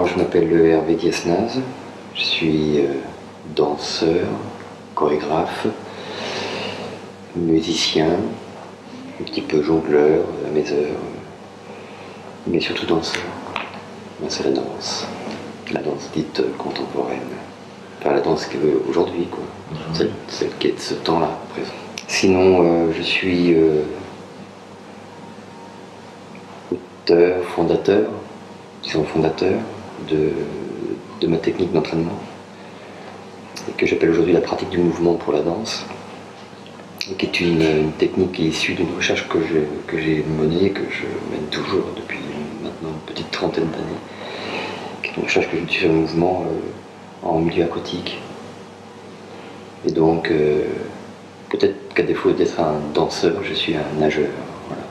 Alors je m'appelle Hervé Diesnaz, je suis danseur, chorégraphe, musicien, un petit peu jongleur à mes heures, mais surtout danseur. Moi, c'est la danse dite contemporaine, enfin la danse aujourd'hui, quoi, celle qui est de ce temps-là, présent. Sinon, je suis auteur, fondateur de ma technique d'entraînement, que j'appelle aujourd'hui la pratique du mouvement pour la danse, qui est une technique qui est issue d'une recherche que j'ai menée, que je mène toujours depuis maintenant une petite trentaine d'années, qui est une recherche que je suis sur le mouvement en milieu aquatique. Et donc, peut-être qu'à défaut d'être un danseur, je suis un nageur. Voilà.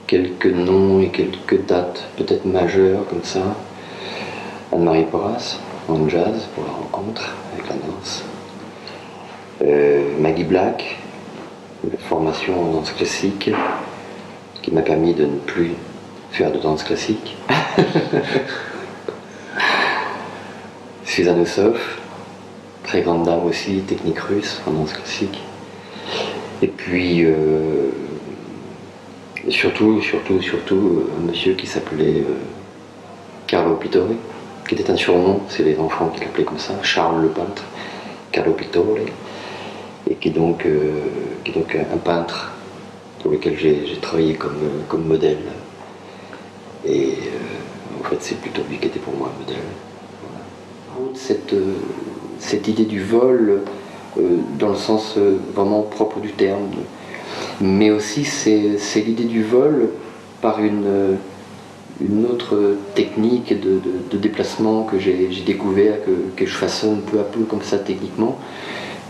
Quelques noms et quelques dates peut-être majeures comme ça. Anne-Marie Porras en jazz pour la rencontre avec la danse. Maggie Black, une formation en danse classique qui m'a permis de ne plus faire de danse classique. Suzanne Ossoff, très grande dame aussi, technique russe en danse classique. Et puis surtout un monsieur qui s'appelait Carlo Pittore, qui était un surnom, c'est les enfants qui l'appelaient comme ça, Charles le peintre, Carlo Pittore, et qui est donc un peintre pour lequel j'ai travaillé comme modèle. Et en fait, c'est plutôt lui qui était pour moi un modèle. Voilà. Cette idée du vol, dans le sens vraiment propre du terme, mais aussi c'est l'idée du vol par une autre technique de déplacement que j'ai découvert, que je façonne peu à peu comme ça techniquement,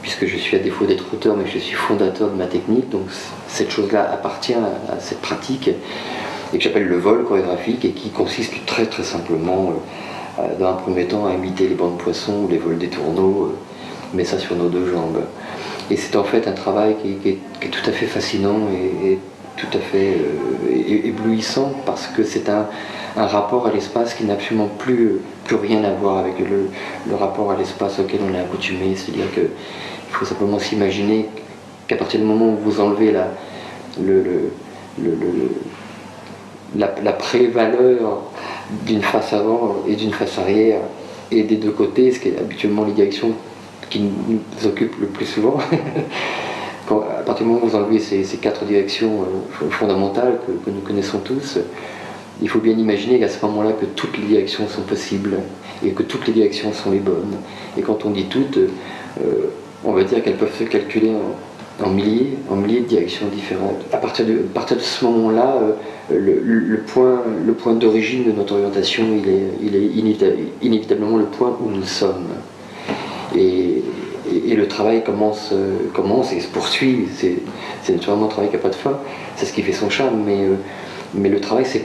puisque je suis, à défaut d'être auteur, mais je suis fondateur de ma technique, donc cette chose-là appartient à cette pratique, et que j'appelle le vol chorégraphique, et qui consiste très très simplement, dans un premier temps, à imiter les bancs de poissons ou les vols des tourneaux, mais ça sur nos deux jambes. Et c'est en fait un travail qui est tout à fait fascinant et tout à fait éblouissant, parce que c'est un rapport à l'espace qui n'a absolument plus rien à voir avec le rapport à l'espace auquel on est accoutumé. C'est-à-dire qu'il faut simplement s'imaginer qu'à partir du moment où vous enlevez la prévaleur d'une face avant et d'une face arrière, et des deux côtés, ce qui est habituellement les directions qui nous occupent le plus souvent, à partir du moment où vous enlevez ces quatre directions fondamentales que nous connaissons tous, il faut bien imaginer qu'à ce moment-là, que toutes les directions sont possibles et que toutes les directions sont les bonnes. Et quand on dit toutes, on va dire qu'elles peuvent se calculer en milliers de directions différentes. À partir de ce moment-là, le point d'origine de notre orientation, il est inévitablement le point où nous sommes. Et le travail commence et se poursuit. C'est naturellement un travail qui n'a pas de fin, c'est ce qui fait son charme, mais le travail, c'est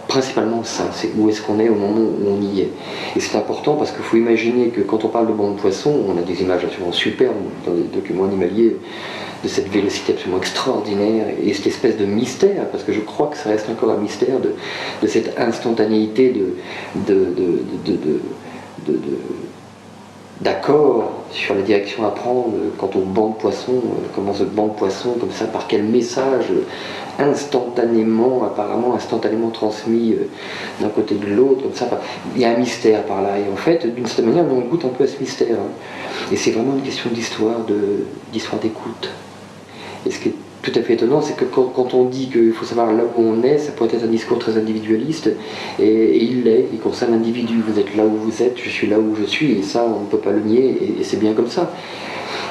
principalement ça, c'est où est-ce qu'on est au moment où on y est. Et c'est important parce qu'il faut imaginer que quand on parle de banc de poissons, on a des images absolument superbes dans des documents animaliers de cette vélocité absolument extraordinaire et cette espèce de mystère, parce que je crois que ça reste encore un mystère de cette instantanéité d'accord sur la direction à prendre quand on banc de poisson, comment ce banc de poisson comme ça, par quel message apparemment instantanément transmis d'un côté de l'autre, comme ça, il y a un mystère par là, et en fait, d'une certaine manière, on goûte un peu à ce mystère, hein. Et c'est vraiment une question d'histoire d'écoute. Et ce qui est tout à fait étonnant, c'est que quand on dit qu'il faut savoir là où on est, ça pourrait être un discours très individualiste, et il concerne l'individu. Vous êtes là où vous êtes, je suis là où je suis, et ça, on ne peut pas le nier, et c'est bien comme ça.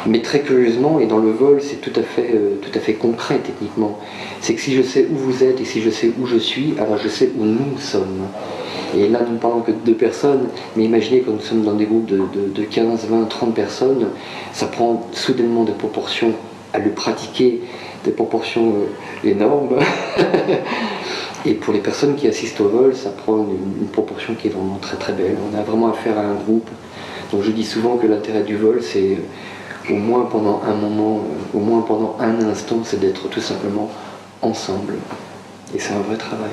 Mais très curieusement, et dans le vol, c'est tout à fait concret techniquement. C'est que si je sais où vous êtes et si je sais où je suis, alors je sais où nous sommes. Et là, nous ne parlons que de 2 personnes, mais imaginez quand nous sommes dans des groupes de 15, 20, 30 personnes, ça prend soudainement des proportions à le pratiquer, des proportions énormes. Et pour les personnes qui assistent au vol, ça prend une proportion qui est vraiment très très belle. On a vraiment affaire à un groupe. Donc je dis souvent que l'intérêt du vol, c'est au moins pendant un moment, au moins pendant un instant, c'est d'être tout simplement ensemble. Et c'est un vrai travail.